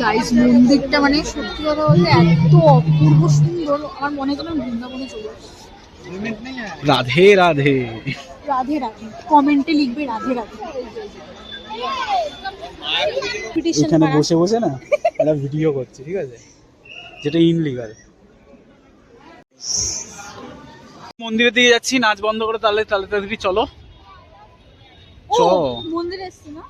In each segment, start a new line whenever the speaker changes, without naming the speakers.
Guys মন্দিরটা মানে সত্যি কথা বলতে এত অপূর্ব সুন্দর, আমার মনে হয় আমি বৃন্দাবনে চলে আসি।
রাধে রাধে।
রাধে রাধে, কমেন্টে লিখবে রাধে রাধে।
এখানে বসে বসে না একটা ভিডিও করছি, ঠিক আছে, যেটা ইনলিগাল। মন্দিরের দিকে যাচ্ছি, নাচ বন্ধ করে তাহলে তাড়াতাড়ি চলো।
মন্দিরে এসছি না।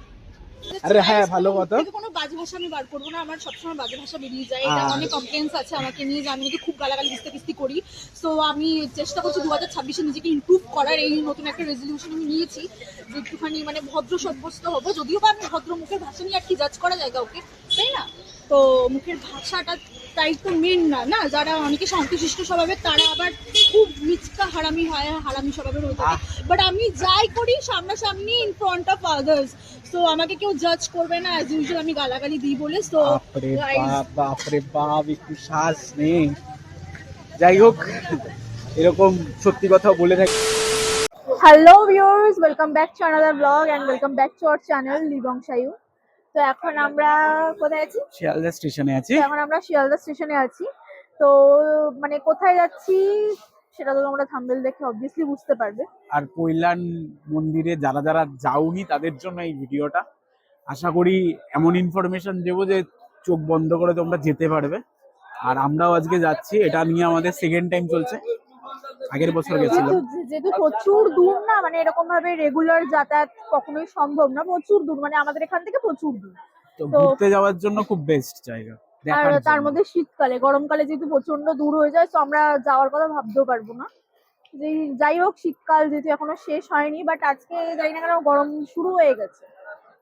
আরে হ্যাঁ, ভালো কথা।
কোনো বাজে ভাষা আমি বার করবো না, আমার সবসময় বাজে ভাষা বেরিয়ে যায়। এটা অনেক কমপ্লেন্স আছে আমাকে নিয়ে যে আমি নাকি খুব গালাগালি কিস্তি করি। সো আমি চেষ্টা করছি 2026-এ নিজেকে ইমপ্রুভ করার। এই নতুন একটা রেজলিউশন আমি নিয়েছি যে একটুখানি মানে ভদ্র সাব্যস্ত হবো। যদিও বা আমি ভদ্র, মুখের ভাষা নিয়ে আর কি জাজ করা যায় কাউকে, তাই না? তো মুখের ভাষাটা তাই তো মেন না, যারা অনেকে শান্তশিষ্ট স্বভাবের তারা আবার খুব মিচকা হারামি হয়, হারামি স্বভাবের হতে পারে। বাট আমি যাই করি সামনাসামনি ইন ফ্রন্ট অফ আদার্স, তো আমাকে কেউ জাজ করবে না। অ্যাজ ইউজুয়াল আমি গালাগালি দিই বলে। সো
বাপরে বাপ, একটু শ্বাস নেই। যাই হোক, এরকম সত্যি কথা বলে থাকি।
Hello viewers, welcome back to another blog and welcome back to our channel লিবংশায়ু। তো এখন আমরা কোথায় আছি?
শিয়ালদা স্টেশনে আছি।
এখন আমরা শিয়ালদা স্টেশনে আছি। তো মানে কোথায় যাচ্ছি সেটা তো তোমরা থাম্বনেল দেখে অবভিয়াসলি বুঝতে পারবে।
আর কৈলান মন্দিরে যারা যারা যাওনি তাদের জন্য এই ভিডিওটা। আশা করি এমন ইনফরমেশন দেবো যে চোখ বন্ধ করে তোমরা যেতে পারবে। আর আমরাও আজকে যাচ্ছি, এটা নিয়ে আমাদের সেকেন্ড টাইম চলছে। আগের বছর গেছিলাম।
যেহেতু প্রচুর দূর না, মানে এরকম ভাবে রেগুলার যাতায়াত কখনোই সম্ভব না, প্রচুর দূর, মানে আমাদের এখান থেকে প্রচুর দূর।
তো ঘুরতে যাওয়ার জন্য খুব বেস্ট জায়গা।
আর তার মধ্যে শীতকালে, গরমকালে যেহেতু প্রচন্ড দূর হয়ে যায়, তো আমরা যাওয়ার কথা ভাবতেও পারবো না। যাই হোক, শীতকাল যেহেতু এখনো শেষ হয়নি, বাট আজকে জানি না কেন গরম শুরু হয়ে গেছে,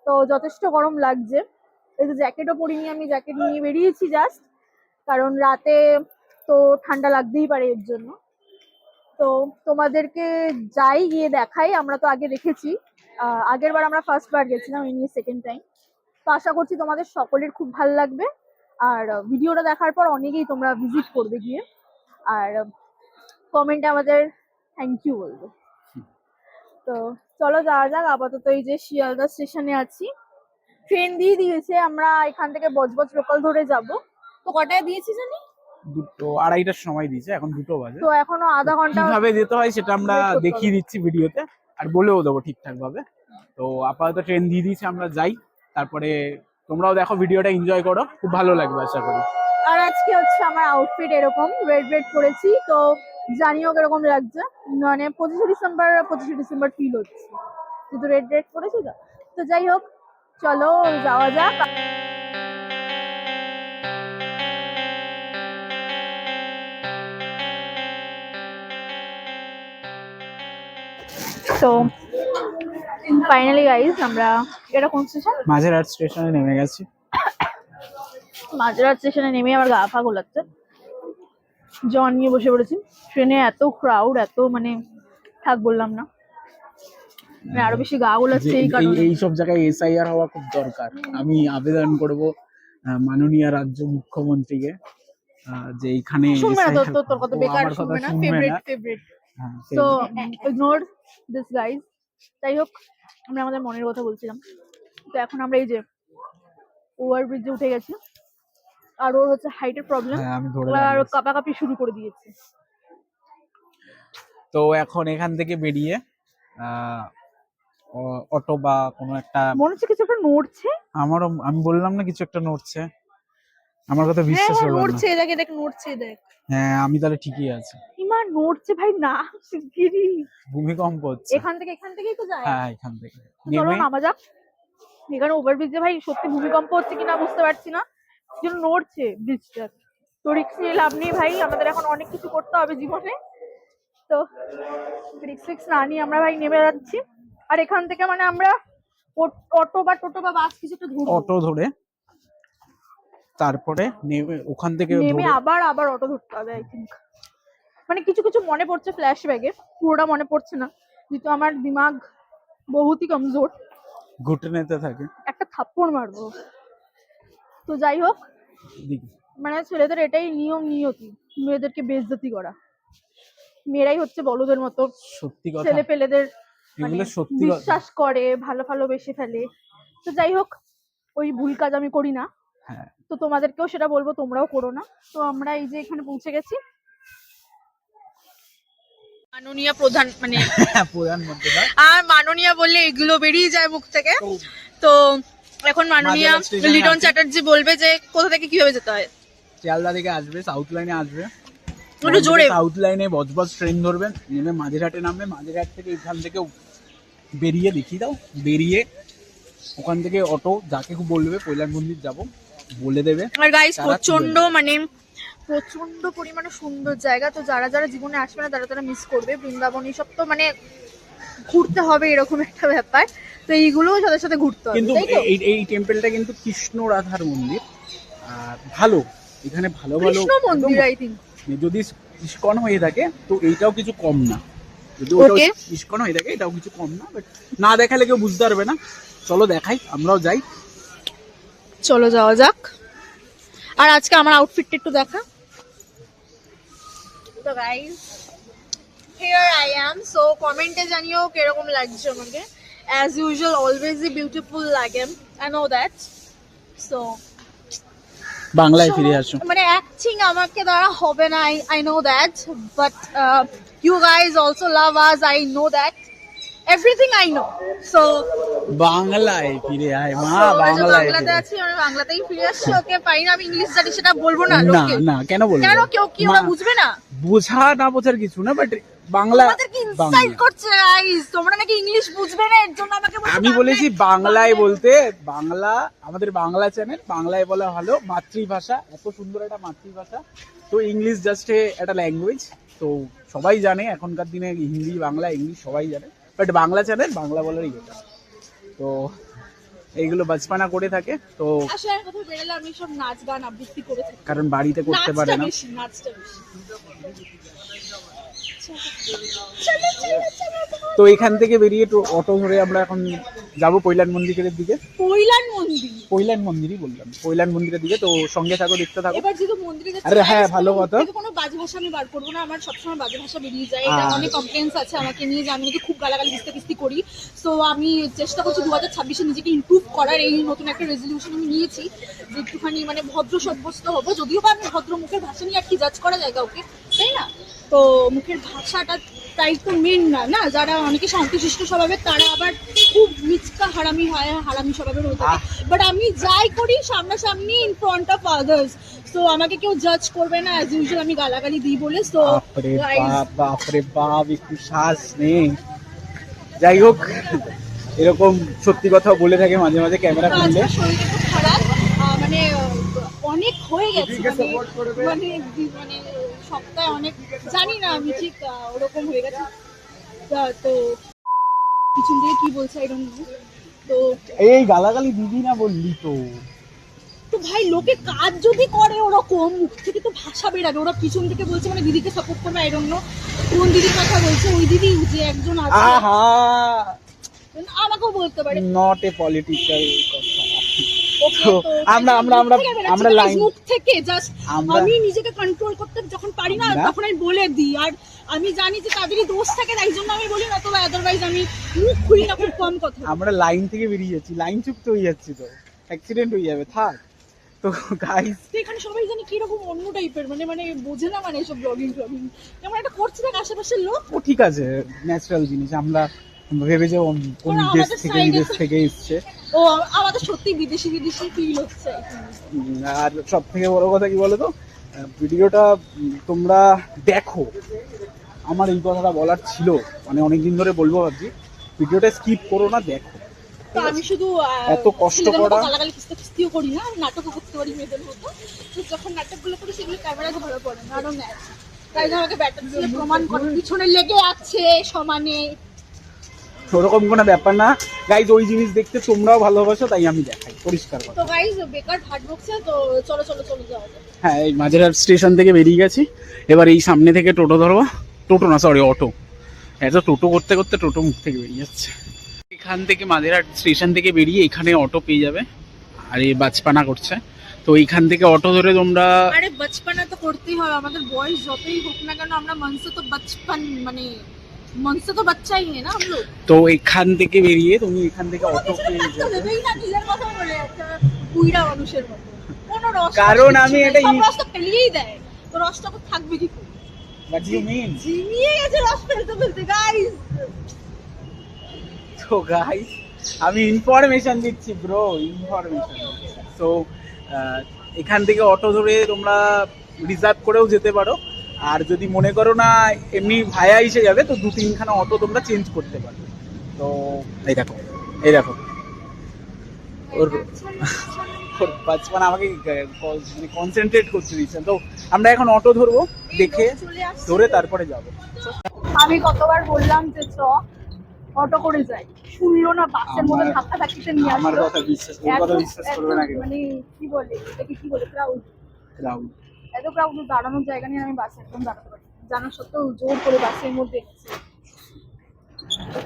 তো যথেষ্ট গরম লাগছে। এই যে জ্যাকেটও পরিনি, আমি জ্যাকেট নিয়ে বেরিয়েছি জাস্ট, কারণ রাতে তো ঠান্ডা লাগতেই পারে এর জন্য। তো তোমাদেরকে যাই গিয়ে দেখাই, আমরা তো আগে দেখেছি, আগের বার আমরা ফার্স্ট বার গেছিলাম, এই নিয়ে সেকেন্ড টাইম। তো আশা করছি তোমাদের সকলের খুব ভালো লাগবে। আর ভিডিওটা দেখার পর অনেকেই তোমরা ভিজিট করবে গিয়ে, আর কমেন্টে আমাদের থ্যাংক ইউ বলবে। তো চলো যাওয়া যাক। আপাতত এই যে শিয়ালদা স্টেশনে আছি, ট্রেন দিয়ে দিয়েছে, আমরা এখান থেকে বজবজ লোকাল ধরে যাব। তো কটায় দিয়েছি জানি?
2:30টার সময় দিয়েছে, এখন 2টো বাজে।
তো এখনো আধা ঘন্টা
কিভাবে যেতে হয় সেটা আমরা দেখিয়ে দিচ্ছি ভিডিওতে, আর বলেও দেবো ঠিকঠাক ভাবে। তো আপাতত ট্রেন দিয়ে দিয়েছে, আমরা যাই। তারপরে তোমরাও দেখো, ভিডিওটা এনজয় করো, খুব ভালো লাগবে আশা করি।
আর আজকে হচ্ছে আমার আউটফিট এরকম রেড রেড করেছি, তো জানিও কিরকম লাগছে। মানে 25শে ডিসেম্বর ফিল হচ্ছে, যেহেতু রেড রেড করেছি। তো যাই হোক, চলো যাওয়া যাক। তো ফাইনালি গাইস, আমরা এটা কোন স্টেশন?
মাঝেরহাট স্টেশনে নেমে গেছি।
মাঝেরহাট স্টেশনে নেমে আমার গা ফা গোলাচ্ছে, জন নিয়ে বসে পড়েছি। ট্রেনে এত ক্রাউড, এত মানে থাক বললাম না, আরো বেশি গা গোলাচ্ছে এই কারণে।
এই সব জায়গায় এসআইআর হওয়া খুব দরকার। আমি আবেদন করব মাননীয় রাজ্য মুখ্যমন্ত্রীকে, যে এইখানে
শুনবে না তোর কথা, বেকার শুনবে না। Favourite so ignore this guys. যাই হোক, আমরা আমাদের মনের কথা বলছিলাম। তো এখন আমরা এই যে ওভারব্রিজে উঠে গেছি, আর ওর হচ্ছে হাইটের প্রবলেম, আর কাঁপাকাঁপি শুরু করে দিয়েছে।
তো এখন এখান থেকে বেরিয়ে অটো বা কোনো একটা,
মনে হচ্ছে কিছু একটা নড়ছে।
আমারও, আমি বললাম না কিছু একটা নড়ছে, আমার কথা বিশ্বাস হলো না।
নড়ছে, দেখ নড়ছে, দেখ।
হ্যাঁ, আমি তাহলে ঠিকই আছি।
ইমান নড়ছে ভাই, না শিগগিরই
ভূমিকম্প হচ্ছে।
এখান থেকেই তো যায়।
হ্যাঁ, এখান থেকে
চলো নামা যাক। এখানে ওভারব্রিজে ভাই সত্যি ভূমিকম্প হচ্ছে কিনা বুঝতে পারছি না, যেন নড়ছে ব্রিজটা। তো রিস্ক নিয়ে লাভ নেই ভাই, আমাদের এখন অনেক কিছু করতে হবে জীবনে। তো রিস্ক না নিয়ে আমরা ভাই নেমে যাচ্ছি। আর এখান থেকে মানে আমরা অটো বা টোটো বা বাস কিছু একটা ধরবো।
অটো ধরে তারপরে নেমে ওখান থেকে
নেমে আবার অটো ধরতে হবে আই থিঙ্ক। মানে কিছু কিছু মনে পড়ছে ফ্ল্যাশব্যাকে, পুরোটা মনে পড়ছে না, যেহেতু আমার দিমাগ বহুতই কমজোর,
ঘুটনেতে থাকে।
একটা থাপ্পড় মারবো। তো যাই হোক, মানে ছেলেদের এটাই নিয়তি, মেয়েদেরকে বেইজ্জতি করা। মেয়েরাই হচ্ছে বলদের মতো,
সত্যি কথা,
ছেলে পেলেদের মানে
সত্যি
বিশ্বাস করে, ভালো বেসে ফেলে। তো যাই হোক, ওই ভুল কাজ আমি করি না,
হ্যাঁ
তো তোমাদেরকেও সেটা বলবো, তোমরাও করো না। তো আমরা এই যে এখানে পৌঁছে গেছি। মাননীয় প্রধান মানে
প্রধানমন্ত্রী
আর মাননীয় বললে এগুলো বেরিয়ে যায় মুখ থেকে। তো এখন মাননীয়
মাঝের স্টেশনে
লিটন
আছে।
চ্যাটার্জি বলবে যে কোথা থেকে কিভাবে যেতে হয়।
শিয়ালদা থেকে আসবে, সাউথ লাইনে আসবে,
একটু জোরে।
সাউথ লাইনে বজবজ ট্রেন ধরবেন, নেমে মাঝেরহাটে নামবে, মাঝেরহাট থেকে এখান থেকে বেরিয়ে দেখিয়ে দাও, বেরিয়ে ওখান থেকে অটো যাকে খুব বলবে কৈলাস মন্দির যাব বলে দেবে।
আর গাইস
তারা
প্রচন্ড
তুলে
মানে প্রচন্ড পরিমাণে সুন্দর জায়গা। তো যারা যারা জীবনে আসবে না তারা তারা মিস করবে। বৃন্দাবন সব তো মানে ঘুরতে হবে এরকম একটা ব্যাপার। তো এইগুলোও সাথে সাথে ঘুরতে হবে,
কিন্তু
তাই তো?
এই টেম্পলটা কিন্তু কৃষ্ণ রাধার মন্দির, আর ভালো, এখানে ভালো ভালো
কৃষ্ণ মন্দির আই থিঙ্ক।
যদি ইস্কন হয়ে থাকে তো এইটাও কিছু কম না, যদি ওটা
Okay.
ইস্কন হয়ে থাকে এটাও কিছু কম না, বাট না দেখালে কেউ বুঝতে পারবে না। চলো দেখাই, আমরাও যাই।
চলো যাওয়া যাক। আর আজকে আমার আউটফিটটা একটু দেখা। তো guys here I am. So কমেন্টে জানিও কিরকম লাগছে আমাকে। অ্যাজ ইউজুয়াল অলওয়েজই বিউটিফুল লাগে, আই নো দ্যাট। সো
বাংলায় ফিরে আসো।
মানে অ্যাক্টিং আমাকে দ্বারা হবে না, I know that, but you guys also love us, I know that, everything I know. So
বাংলায় ফিরে আয় মা, বাংলায়
বাংলাতে
ফিরে আয়।
আছি, আমি বাংলাতেই ফিরে আসছি। ওকে পারি না, আমি ইংলিশ জানি সেটা বলবো না
না
লোককে।
না কেন বলবো?
কেন কেউ কি ওরা
মা,
বুঝবে না?
বোঝা না বোঝার কিছু না, বাট বাংলা
আমাদেরকে
বাংলা।
ইনসাল্ট করছে গাইস, তোমরা নাকি ইংলিশ বুঝবে না এর জন্য আমাকে বলছে
আমি বলেছি বাংলায় বলতে, বাংলা আমাদের বাংলা চ্যানেল, বাংলায় বলা ভালো, মাতৃভাষা, এত সুন্দর একটা মাতৃভাষা। তো ইংলিশ জাস্ট একটা ল্যাঙ্গুয়েজ, তো সবাই জানে এখনকার দিনে হিন্দি বাংলা ইংলিশ সবাই জানে, বাট বাংলা চ্যানেল বাংলা বলারই এটা। তো এইগুলো বাচপানা করে থাকে, তো
আসলে কথা বেরোলে আমি সব নাচ গান আবৃত্তি করে থাকি।
কারণ বাড়িতে করতে পারে
নাচটা
না।
বেশি, নাচটা বেশি। চলো, চলো, চলো, চলো।
তো এখান থেকে বেরিয়ে অটো ধরে আমরা এখন যাব কৈলাস মন্দিরের দিকে।
কৈলাস মন্দির।
কৈলাস মন্দিরই বললাম, কৈলাস মন্দিরের দিকে। তো সঙ্গে থাকো, দেখতে থাকো।
এবার যেহেতু মন্দিরে যাচ্ছি,
আরে হ্যাঁ,
guys,
ভালো কথা।
এতে কোনো বাজে ভাষা আমি বার করবো না। আমার সবসময় বাজে ভাষা বেরিয়ে যায়। এটা
আর-
অনেক কমপ্লেন্স আছে আমাকে নিয়ে যে আমি নাকি খুব গালাগালি কিস্তি করি। সো আমি চেষ্টা করছি 2026-এ নিজেকে ইমপ্রুভ করার। এই নতুন একটা রেজলিউশন আমি নিয়েছি যে একটুখানি মানে ভদ্র সাব্যস্ত হবো। যদিও বা আমি ভদ্র, মুখের ভাষা নিয়ে আর কি জাজ করা যায় কাউকে, তাই না? তো মুখের ভাষাটা তাই তো মেন না, না যারা অনেকে শান্তশিষ্ট স্বভাবের তারা আবার খুব মিচকা হারামি হয়, হারামি স্বভাবের হয়ে থাকে। বাট আমি যাই করি সামনাসামনি ইন ফ্রন্ট অফ আদার্স, তো আমাকে কেউ জাজ করবে না। অ্যাজ ইউজুয়াল আমি গালাগালি দিই বলে। তো
বাপরে বাপ, বাপরে বাপ, একটু শ্বাস নেই। যাই হোক, এরকম সত্যি কথা বলে থাকে মাঝে মাঝে ক্যামেরা খুললে।
আজকে শরীরটা খুব খারাপ, মানে অনেক হয়ে গেছে, মানে মানে সপ্তাহে অনেক, জানি না আমি ঠিক ওরকম হয়ে গেছে। তো পিছন দিয়ে কি বলছে আই ডোন্ট নো। তো
এই গালাগালি দিবি না বললি তো।
তো ভাই লোকে কাজ যদি করে ওরকম, মুখ থেকে তো ভাষা বেরাবে। ওরা পিছন থেকে বলছে মানে দিদিকে সাপোর্ট করবে, আই ডোন্ট নো কোন দিদির কথা বলছে। ওই দিদি যে একজন আছে,
আহা,
আমাকেও বলতে পারে।
নট এ পলিটিক্যাল কথা।
Okay,
তো
তো
আমরা আমরা আমরা আমরা
guys,
লাইন,
মুখ থেকে জাস্ট
আমরা-
আমি নিজেকে কন্ট্রোল করতে যখন পারি না
আমরা-
তখন আমি বলে দিই। আর আমি জানি যে তাদেরই দোষ থাকে, তাই জন্য আমি বলি না। তো আদারওয়াইজ আমি মুখ খুলি না, খুব কম কথা বলি।
আমরা লাইন থেকে বেরিয়ে যাচ্ছি, লাইন চুক্ত হয়ে যাচ্ছি, তো অ্যাক্সিডেন্ট হয়ে যাবে, থাক। তো গাইস,
তো এখানে সবাই জানি কিরকম অন্য টাইপের, মানে মানে বোঝে না মানে এসব ব্লগিং ব্লগিং যেমন একটা করছে দেখ আশেপাশের লোক।
ও ঠিক আছে, ন্যাচারাল জিনিস। আমরা ভেবে যে কোন
ওরা
দেশ
আমাদের
থেকে
side এ
বিদেশ
তো-
থেকে এসছে।
ও আমাদের সত্যি বিদেশি বিদেশি ফিল হচ্ছে।
আর সব থেকে বড় কথা কি বলতো, ভিডিওটা তোমরা দেখো। আমার এই কথাটা বলার ছিল, মানে অনেকদিন ধরে বলবো ভাবছি, ভিডিওটা স্কিপ করো না, দেখো।
তো আমি শুধু
এত কষ্ট
ছেলেদের মতো
করা-
গালাগালি কিস্তিও করি না, আমি নাটকও করতে পারি মেয়েদের মতো। তো যখন নাটকগুলো করি সেগুলো ক্যামেরাতে ভালো পড়ে না, আরো ন্যাচ। তাই জন্য আমাকে ব্যাটার দিয়ে প্রমাণ করে পিছনে লেগে আছে সমানে।
ওরকম কোনো ব্যাপার না গাইজ, ওই জিনিস দেখতে তোমরাও ভালোবাসো, তাই আমি দেখাই, পরিষ্কার কথা।
তো গাইজ বেকার ভাট বকছে, তো চলো চলো চলে যাওয়া যাক।
হ্যাঁ, এই মাঝেরহাট স্টেশন থেকে বেরিয়ে গেছি। এবার এই সামনে থেকে টোটো ধরবো, টোটো না সরি অটো। এত টোটো করতে করতে টোটো মুখ থেকে বেরিয়ে যাচ্ছে। এখান থেকে মাঝেরহাট স্টেশন থেকে বেরিয়ে এখানে অটো পেয়ে যাবে, আর এই বাজপানা করছে। তো এইখান থেকে অটো ধরে তোমরা,
আরে বচপনা তো করতেই হয়, আমাদের বয়স যতই হোক না কেন আমরা মনসে তো বচপন মানে মনসে তো বাচ্চাই है ना हम लोग।
তো এখান থেকে বেরিয়ে তুমি এখান থেকে অটো পেয়ে যাবে।
দেবেই না নিজের কথা বলে একটা বুইড়া মানুষের মতো। কোনো রস
কারণ আমি এটা
সব রস তো ফেলিয়েই দেয়, তো রসটা তো থাকবে কি করে?
What do you mean?
ঝিমিয়ে গেছে রস ফেলতে ফেলতে গাইস।
তো গাইস আমি ইনফরমেশন দিচ্ছি ব্রো, ইনফরমেশন। সো এখান থেকে অটো ধরে তোমরা রিজার্ভ করেও যেতে পারো, আর যদি মনে করো না এমনি ভায়া এসে যাবে তো 2-3খানা অটো তোমরা চেঞ্জ করতে পারবে। তো এই দেখো, এই দেখো ওর ওর বাচ্চারা আমাকে মানে কনসেন্ট্রেট করতে দিচ্ছেন। তো আমরা এখন অটো ধরবো, দেখে ধরে তারপরে যাবো।
আমি কতবার বললাম যে চ অটো করে যাই, শুনলো না, বাসের মধ্যে
আমার-
ধাক্কা ধাক্কিতে নিয়ে
আমার
আসলো।
কথা বিশ্বাস, ওর কথা বিশ্বাস করবে না কেউ।
মানে কি বলে এটাকে, কি বলে, ক্রাউড,
Crowd।
এত ক্রাউড, দাঁড়ানোর জায়গা নিয়ে আমি বাসে একদম দাঁড়াতে পারি না। জানা সত্ত্বেও জোর করে বাসের মধ্যে এনেছে।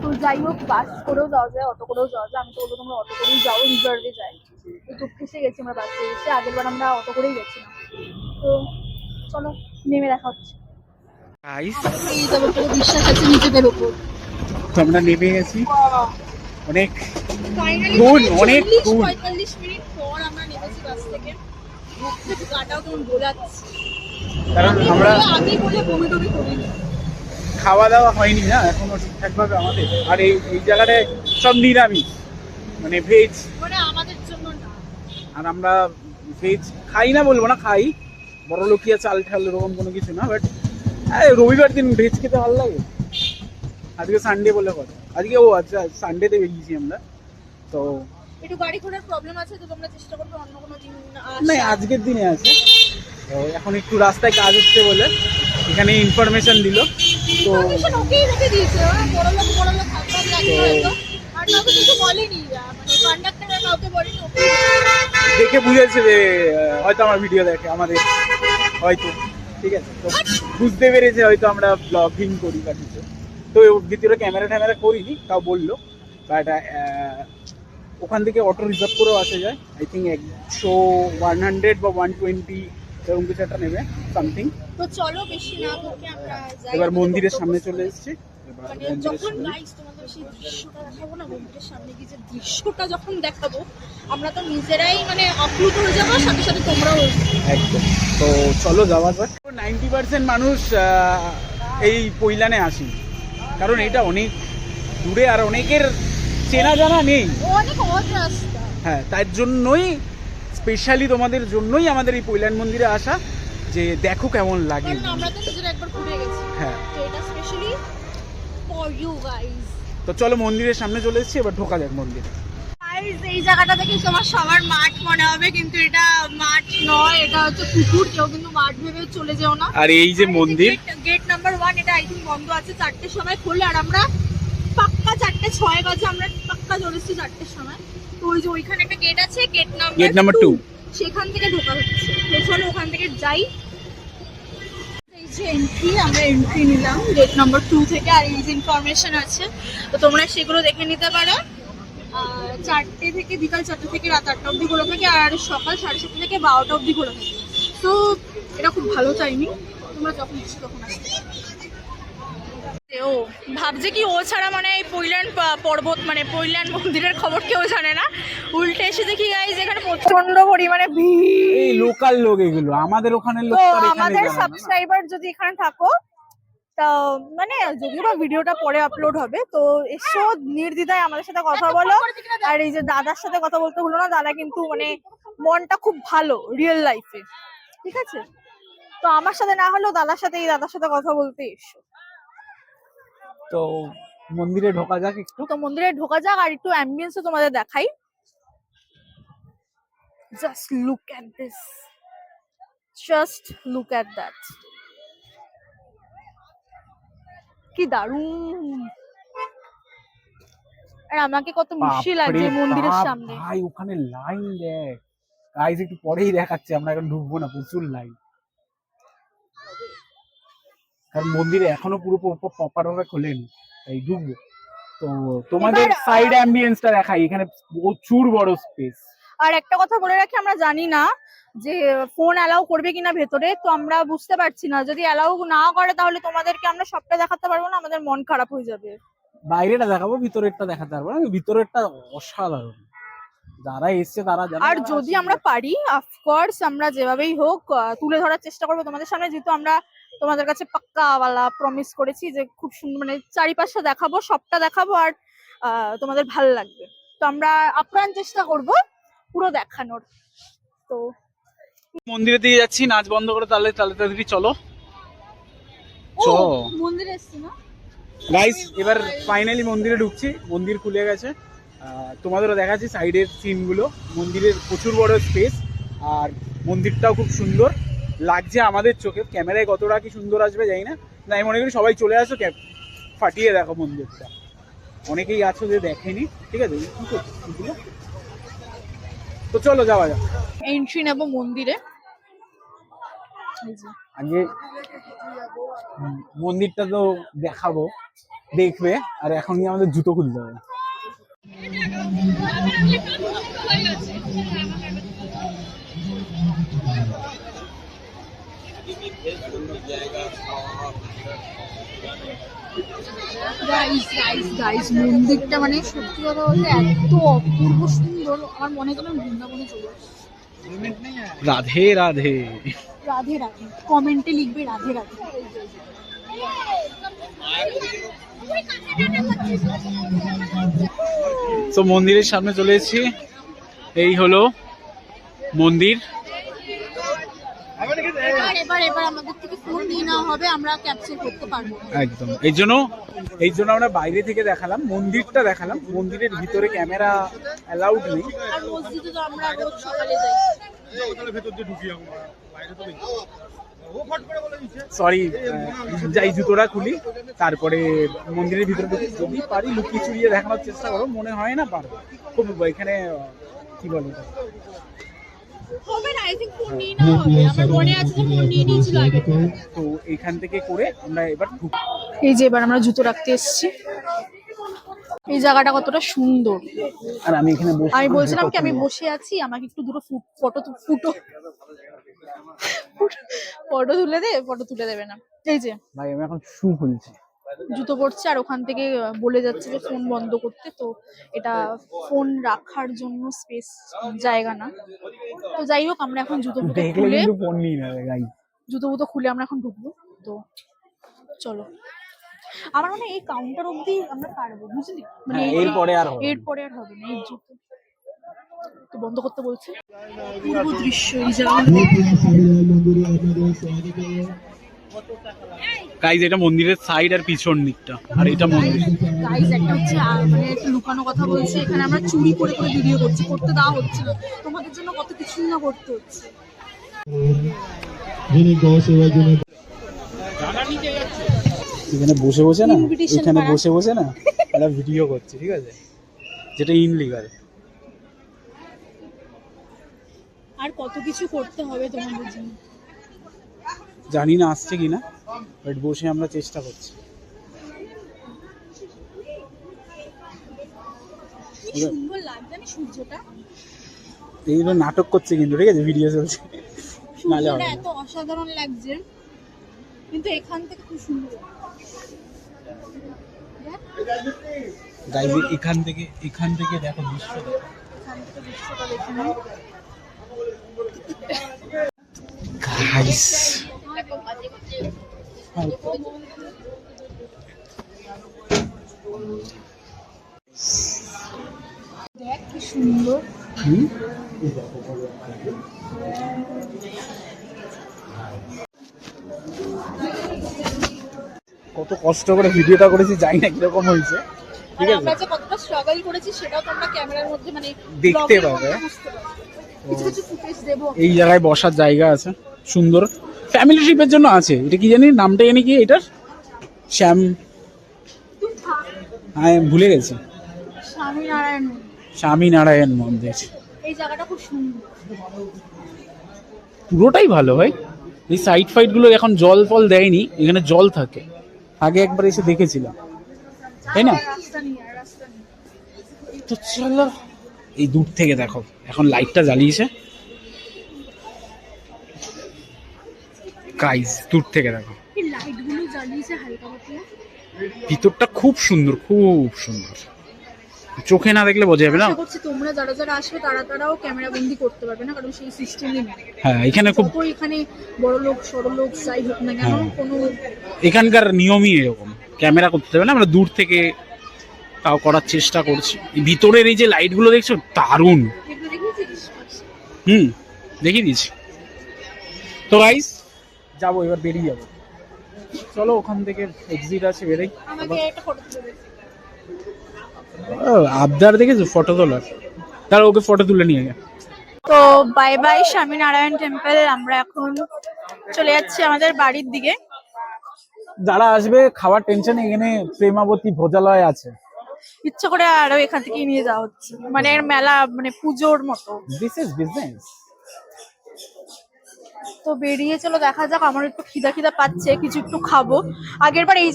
তো যাই হোক, বাস করেও যাওয়া যায়, অটো করেও যাওয়া যায়। আমি তো বলবো তোমরা অটো করেই যাও, রিজার্ভে যাই। একটু ফেসে গেছি আমরা বাসে এসে, আগের বার আমরা অটো করেই গেছিলাম। তো চলো নেমে দেখা হচ্ছে।
গাইস
এই যাবো, পুরো বিশ্বাস আছে নিজেদের উপর।
তো আমরা নেমে গেছি, অনেক
ফাইনালি
গুণ, অনেক গুণ।
45 মিনিট পর আমরা নেমেছি বাস থেকে। মুখে গাটাও কেমন গোলাচ্ছে,
কারণ আমরা
আমি বলে বমি টমি করিনি।
খাওয়া দাওয়া হয়নি না এখনো ঠিকঠাক ভাবে আমাদের, আর এই এই জায়গাটায় সব নিরামিষ, মানে ভেজ।
মানে আমাদের জন্য না।
আর আমরা ভেজ খাই না বলবো না, খাই, বড় লোকিয়া চাল ঠাল এরকম কোনো কিছু না, বাট রবিবার দিন ভেজ খেতে ভালো লাগে। আজকে সানডে বলে কথা, আজকে ও আচ্ছা সানডেতে বেরিয়েছি আমরা। তো
একটু গাড়ি ঘোড়ার প্রবলেম আছে, তো তোমরা চেষ্টা করবে অন্য কোনো দিন
না, আজকের দিনে আছে। তো এখন একটু রাস্তায় কাজ হচ্ছে বলে এখানে ইনফরমেশন দিল। তো
ইনফরমেশন ওকেই রেখে দিয়েছে, বড় লোক ভাবতাম লাগবে হয়তো, আর কাউকে কিছু বলেনি, মানে কন্ডাক্টর কাউকে বলেনি, ওকে
দেখে বুঝেছে যে হয়তো আমার ভিডিও দেখে আমাদের, হয়তো ঠিক আছে, তো বুঝতে পেরেছে হয়তো আমরা ব্লগিং করি বা কিছু। তো ওর ভিতরে ক্যামেরা ট্যামেরা করিনি, তাও বললো। বাট ওখান থেকে অটো রিজার্ভ করেও আসা যায়। আই থিঙ্ক 100 বা 120 এরকম কিছু একটা নেবে সামথিং।
তো চলো বেশি না বকে আমরা যাই।
এবার মন্দিরের সামনে চলে এসেছি। এবার
মানে
মন্দিরের
যখন
সামনে
গাইস তোমাদের সেই দৃশ্যটা দেখাবো না, মন্দিরের সামনে গিয়ে যে দৃশ্যটা যখন দেখাবো, আমরা তো নিজেরাই মানে আপ্লুত হয়ে যাবো, সাথে সাথে তোমরাও।
একদম। তো চলো যাওয়া যাক। 90% মানুষ এই পৈলানে আসেনি, কারণ এটা অনেক দূরে আর অনেকের চেনা জানা নেই।
অনেক অড রাস্তা।
হ্যাঁ, তার জন্যই স্পেশালি তোমাদের জন্যই আমাদের এই পৈলান মন্দিরে আসা, যে দেখো কেমন লাগে।
কারণ আমরা তো নিজেরা একবার ঘুরে গেছি,
হ্যাঁ,
তো এটা স্পেশালি ফর ইউ গাইস।
তো চলো মন্দিরের সামনে চলে এসেছি, এবার ঢোকা যাক মন্দিরে।
গাইস এই জায়গাটা দেখে তোমার সবার মাঠ মনে হবে, কিন্তু এটা মাঠ নয়, এটা হচ্ছে পুকুর। কেউ কিন্তু মাঠ ভেবে চলে যেও না।
আর এই যে মন্দির,
গেট নাম্বার 1, এটা আই থিঙ্ক বন্ধ আছে, 4টের সময় খোলে। আর আমরা পাক্কা 4:06 বাজে আমরা পাক্কা চলেছি 4টের সময়। তো ওই যে ওইখানে একটা গেট আছে, গেট নাম্বার
2,
সেখান থেকে ঢোকা হচ্ছে। তো চলো ওখান থেকে যাই। এই যে এন্ট্রি, আমরা এন্ট্রি নিলাম গেট নাম্বার 2 থেকে। আর এই যে ইনফরমেশন আছে, তো তোমরা সেগুলো দেখে নিতে পারো। 4টে থেকে, বিকাল 4টে থেকে রাত 8টা অবধি খোলা থাকে, আর সকাল 7:30 থেকে 12টা অবধি খোলা থাকে। তো এটা খুব ভালো টাইমিং, তোমরা যখন ইচ্ছে তখন আসতে পারো। ও ভাবছে কি ও ছাড়া মানে এই পৈলান পর্বত, মানে পৈলান মন্দিরের খবর কেউ জানে না। উল্টে এসে দেখি গাইস এখানে প্রচন্ড পরিমাণে ভিড়।
এই লোকাল লোক এগুলো, আমাদের ওখানের লোক
তো
তো আর এখানে
আমাদের
জানে না।
সাবস্ক্রাইবার যদি এখানে থাকো, তা মানে যদিও বা ভিডিওটা পরে আপলোড হবে, তো এসো নির্দ্বিধায় আমাদের সাথে কথা বলো। আর এই যে দাদার সাথে কথা বলতে হলো না, দাদা কিন্তু মানে মনটা খুব ভালো রিয়েল লাইফে, ঠিক আছে? তো আমার সাথে না হলেও দাদার সাথে, এই দাদার সাথে কথা বলতে এসো।
তো মন্দিরে ঢোকা যাক একটু।
তো মন্দিরে ঢোকা যাক, আর একটু অ্যাম্বিয়েন্সও তোমাদের দেখাই। Just look at this, just look at that, কি দারুণ। আর আমাকে কত মিষ্টি লাগছে
বাপরে
মন্দিরের
বাপ,
সামনে।
ভাই ওখানে লাইন দেখ গাইস, একটু পরেই দেখাচ্ছে, আমরা এখন ঢুকবো না, প্রচুর লাইন। কারণ মন্দিরে এখনো পুরো প্রপার ভাবে খোলেনি, তাই ঢুকবো। তো তোমাদের
এবার,
সাইড অ্যাম্বিয়েন্সটা দেখাই, এখানে প্রচুর বড় স্পেস।
আর একটা কথা বলে রাখি, আমরা জানি না যে ফোন অ্যালাউ করবে কিনা ভেতরে, তো আমরা বুঝতে পারছি না। যদি অ্যালাউ না করে তাহলে তোমাদেরকে আমরা সবটা দেখাতে পারবো না, আমাদের মন খারাপ হয়ে যাবে।
বাইরেটা দেখাবো, ভিতরেরটা দেখাতে পারবো না। ভিতরেরটা অসাধারণ, যারা এসছে তারা জানে।
আর যদি আমরা পারি অফকোর্স আমরা যেভাবেই হোক তুলে ধরার চেষ্টা করবো তোমাদের সামনে, যেহেতু আমরা তোমাদের কাছে পাক্কাওয়ালা প্রমিস করেছি যে খুব সুন্দর মানে চারিপাশটা দেখাবো, সবটা দেখাবো, আর তোমাদের ভালো লাগবে। তো আমরা আপ্রাণ চেষ্টা করব পুরো দেখানোর। তো
মন্দিরের দিকে যাচ্ছি, নাচ বন্ধ করে তাহলে তাড়াতাড়ি চলো।
ও মন্দিরে এসছি না
গাইস, এবার ফাইনালি মন্দিরে ঢুকছি। মন্দির খুলে গেছে, তোমাদেরও দেখাচ্ছি সাইডের সিনগুলো। মন্দিরের প্রচুর বড় স্পেস, আর মন্দিরটাও খুব সুন্দর লাগছে আমাদের চোখে। ক্যামেরায় কতটা কি সুন্দর আসবে জানি না, আমি মনে করি সবাই চলে আসো, ফাটিয়ে দেখো মন্দিরটা। অনেকেই আছো যে দেখেনি, ঠিক আছে? কি করছো? তো চলো যাওয়া যাক।
এন্ট্রি নেব মন্দিরে।
আগে মন্দিরটা তো দেখাবো, দেখবে, আর এখনই আমাদের জুতো খুলতে হবে।
গাইস মন্দিরটা মানে সত্যি কথা বলতে এত অপূর্ব সুন্দর, আমার মনে হয় আমি বৃন্দাবনে চলে আসছি।
রাধে রাধে
রাধে রাধে কমেন্টে লিখবে রাধে রাধে।
তো মন্দিরের সামনে চলে এসেছি, এই হলো মন্দির।
এবার আমাদের থেকে ফোন নিয়ে নেওয়া হবে, আমরা ক্যাপচার করতে পারবো
একদম। এই জন্য আমরা বাইরে থেকে দেখালাম, মন্দিরটা দেখালাম। মন্দিরের ভিতরে ক্যামেরা অ্যালাউড নেই।
আর মসজিদে তো আমরা রোজ সকালে যাই।
সরি, যাই জুতোটা খুলি, তারপরে মন্দিরের ভিতরে ঢুকি। যদি পারি লুকিয়ে চুরিয়ে দেখানোর চেষ্টা করো, মনে হয় না পারবো। খুব এখানে কি বলে
হবে না, আই থিংক ফোন নিয়ে নেওয়া হবে। আমার মনে আছে যে ফোন নিয়ে নিয়েছিল আগে।
তো এখান থেকে করে আমরা এবার ঢুকি।
এই যে এবার আমরা জুতো রাখতে এসেছি। এই জায়গাটা কতটা সুন্দর।
আর আমি এখানে
আমি বলছিলাম কি আমি বসে আছি, আমাকে একটু দুটো ফটো তুলে দেবে না। এই যে
ভাই আমি এখন শু খুলছি,
জুতো পরছে, আর ওখান থেকে বলে যাচ্ছে যে ফোন বন্ধ করতে। তো এটা ফোন রাখার জন্য স্পেস জায়গা না। তো যাই হোক, আমরা এখন জুতো খুলে
ফোন নিয়ে নেবে গাইস।
জুতো খুলে আমরা এখন ঢুকবো। তো চলো, আমার মনে হয় এই কাউন্টার অবধি আমরা পারবো, বুঝলি? মানে
এরপরে আর
হবে না। এই জুতো তো বন্ধ করতে বলছে। পূর্ব দৃশ্য এই
গাইস, এটা মন্দিরের সাইড আর পিছন দিকটা, আর এটা মন্দির।
গাইস একটা হচ্ছে মানে একটা লুকানো কথা বলছে, এখানে আমরা চুরি করে ভিডিও করছি, করতে দেওয়া হচ্ছে না। তোমাদের জন্য কত কিছু না করতে হচ্ছে।
এখানে বসে বসে না, এখানে বসে বসে না একটা ভিডিও করছে, ঠিক আছে? যেটা ইনলিগাল।
আর কত কিছু করতে হবে তোমাদের জন্য,
জানি না আসছে কিনা, বাট বসে আমরা চেষ্টা করছি।
সুন্দর লাগছে না সূর্যটা?
এইগুলো নাটক করছে কিন্তু, ঠিক আছে? ভিডিও চলছে, নালে হবে না।
এত অসাধারণ লাগছে, কিন্তু এখান থেকে খুব সুন্দর।
গাইস, এখান থেকে দেখো দৃশ্যটা। গাইস
দেখ কি সুন্দর।
কত কষ্ট করে ভিডিওটা করেছি, জানি না কিরকম হয়েছে, ঠিক আছে?
আমরা যে কতটা স্ট্রাগল করেছি সেটাও তোমরা ক্যামেরার মধ্যে মানে
দেখতে পাবে।
কিছু ফুটেজ দেব।
এই জায়গায় বসার জায়গা আছে সুন্দর, ফ্যামিলি ট্রিপের জন্য আছে। এটা কি জানি নামটা, জানি কি এটার? আমি ভুলে গেছি। স্বামীনারায়ণ মন্দির।
এই জায়গাটা খুব সুন্দর,
পুরোটাই ভালো ভাই। এই সাইড ফাইড গুলো এখন জল ফল দেয়নি, এখানে জল থাকে। আগে একবার এসে দেখেছিলাম, তাই না? তো চলো, এই দূর থেকে দেখো, এখন লাইটটা জ্বালিয়েছে গাইস, দূর থেকে দেখো
এই লাইটগুলো জ্বালিয়েছে হালকা পাতলা।
ভিতরটা খুব সুন্দর, খুব সুন্দর। চোখে না দেখলে বোঝা যাবে না।
আশা করছি তোমরা যারা যারা আসবে তারাও ক্যামেরা বন্দি করতে পারবে না, কারণ সেই সিস্টেমই নেই।
হ্যাঁ এখানে খুব
যত এখানে বড় লোক সড় লোক যাই হোক না কেন,
হ্যাঁ।
কোনো
এখানকার নিয়মই এরকম, ক্যামেরা করতে দেবে না। আমরা দূর থেকে তাও করার চেষ্টা করছি। এই ভিতরের এই যে লাইট গুলো দেখছো দারুণ।
এগুলো দেখেছিস?
দেখিয়ে দিয়েছি তো গাইস, যাবো এবার, বেরিয়ে যাবো। চলো ওখান থেকে এক্সিট আছে, বেরোই।
আমাকে একটা ফটো তুলে দে।
আবদার দেখেছো ফটো তোলার, তার ওকে ফটো তুলে নিয়ে গে।
তো বাই বাই স্বামীনারায়ণ টেম্পল, আমরা এখন চলে যাচ্ছি আমাদের বাড়ির দিকে।
যারা আসবে খাবার টেনশন, এখানে প্রেমাবতী ভোজালয় আছে।
ইচ্ছে করে আরো এখান থেকে নিয়ে যাওয়া হচ্ছে, মানে এর মেলা, মানে পুজোর মতো।
This is business.
তো বেরিয়ে চলো, দেখা যাক। আমার একটু খিদা খিদা পাচ্ছে, কিছু একটু খাবো। আগেরবার এই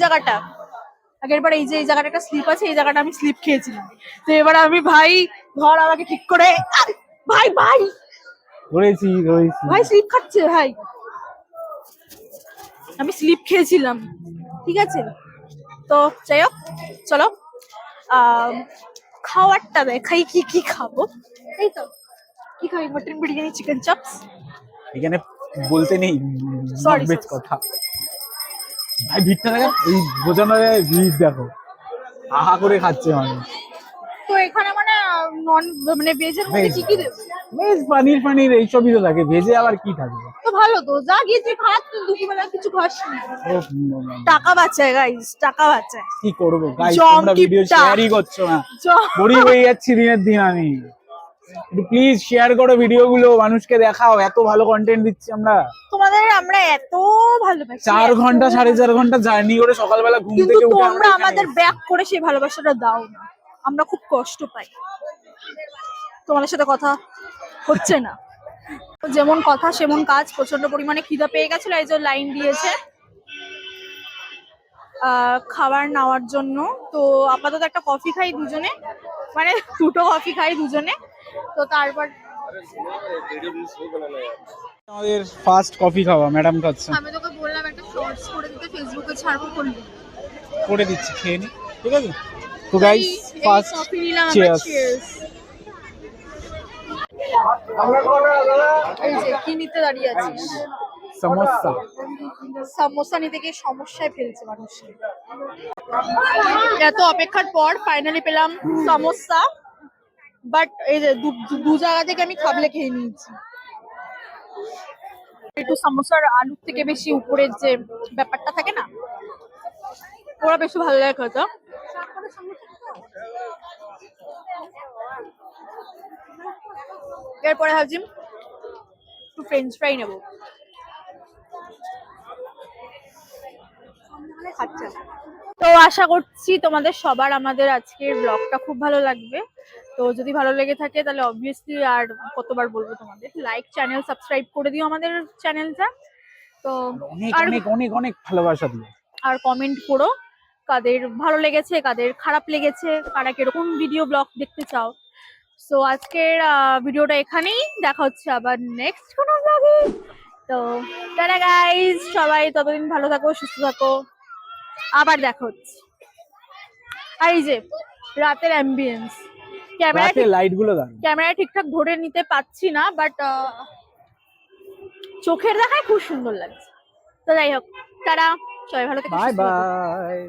যে এই জায়গাটা একটা স্লিপ আছে, এই জায়গাটা আমি স্লিপ খেয়েছিলাম। তো এবার আমি ভাই ধর আমাকে ঠিক করে, আরে, ভাই ভাই
ধরেছি
ভাই স্লিপ খাচ্ছে ভাই, আমি স্লিপ খেয়েছিলাম, ঠিক আছে। তো যাই হোক, চলো খাওয়ারটা দেখাই, কি কি খাবো। এই তো কি খাবি, মটন বিরিয়ানি, চিকেন চাপস।
এখানে বলতে নেই
Sorry,
ননভেজ
sorry.
কথা। ভাই ভিড়টা দেখো, এই ভোজনালয়ে ভিড় দেখো, আহা করে খাচ্ছে মানুষ।
তো এখানে মানে নন, মানে ভেজের মধ্যে কি কি দেবে?
বেশ পানির ফানির এইসবই তো থাকে, ভেজে আবার কি থাকবে।
তো ভালো, তো যা গিয়ে তুই খাস, তুই দুপুরবেলা কিছু খাস না।
ও,
টাকা বাঁচায় গাইস, টাকা বাঁচায়।
কি করবো গাইস,
জম
তোমরা ভিডিও
টিপটা।
শেয়ারই করছো না।
চ-
বড়ি হয়ে যাচ্ছি দিনের দিন আমি। প্লিজ শেয়ার করো ভিডিও গুলো, মানুষকে দেখাও, এত ভালো কন্টেন্ট দিচ্ছি আমরা।
তোমাদের আমরা এত ভালোবাসি,
4 ঘন্টা 4.5 ঘন্টা জার্নি করে সকালবেলা ঘুম
কিন্তু
থেকে উঠে
তোমরা
আমরা
আমাদের ব্যাক করে সেই ভালোবাসাটা দাও না, আমরা খুব কষ্ট পাই। তোমাদের সাথে কথা হচ্ছে না, যেমন কথা সেমন কাজ। প্রচন্ড পরিমাণে খিদা পেয়ে গেছিল, এই যে লাইন দিয়েছে খাবার নেওয়ার জন্য। তো আপাতত একটা কফি খাই দুজনে, মানে 2টো কফি খাই দুজনে। তো তারপর
আমাদের ফার্স্ট কফি খাওয়া, ম্যাডাম খাচ্ছে।
আমি তোকে বললাম একটা শর্টস করে দিতে, ফেসবুকে ছাড়বো, করলি?
করে দিচ্ছি, খেয়ে নি, ঠিক আছে। তো গাইস ফার্স্ট
কফি নিলাম,
চিয়ার্স।
চিয়ার্স। এই যে কি নিতে দাঁড়িয়ে আছিস?
সমোসা।
সামোসা নিতে গিয়ে সমস্যায় ফেলছে মানুষ। এত অপেক্ষার পর ফাইনালি পেলাম সমোসা, বাট এই যে দু জায়গা থেকে আমি খাবলে খেয়ে নিয়েছি। একটু সমোসার আলুর থেকে বেশি উপরের যে ব্যাপারটা থাকে না, ওরা বেশি ভালো লাগে খেতে। এরপরে ভাবছি একটু ফ্রেঞ্চ ফ্রাই নেবো। তো আশা করছি তোমাদের সবার আমাদের আজকের ব্লগটা খুব ভালো লাগবে। তো যদি ভালো লেগে থাকে তাহলে অবভিয়াসলি, আর কতবার বলবো তোমাদের, লাইক, চ্যানেল সাবস্ক্রাইব করে দিও আমাদের চ্যানেলটা। তো
অনেক
আর
অনেক অনেক অনেক ভালোবাসা দিও,
আর কমেন্ট করো কাদের ভালো লেগেছে, কাদের খারাপ লেগেছে, কারা কিরকম ভিডিও ব্লগ দেখতে চাও। সো আজকের ভিডিওটা এখানেই, দেখা হচ্ছে আবার নেক্সট কোনো ব্লগে। তো টাটা গাইস, সবাই ততদিন ভালো থাকো, সুস্থ থাকো, আবার দেখা হচ্ছে। আর এই যে রাতের অ্যাম্বিয়েন্স,
রাতে লাইট গুলো দাও।
ক্যামেরা ঠিকঠাক ধরে নিতে পারছি না, বাট চোখের দেখায় খুব সুন্দর লাগছে। তো যাই হোক, টাটা, সবাই ভালো থেকো,
বাই
সুস্থ থেকো।
বাই।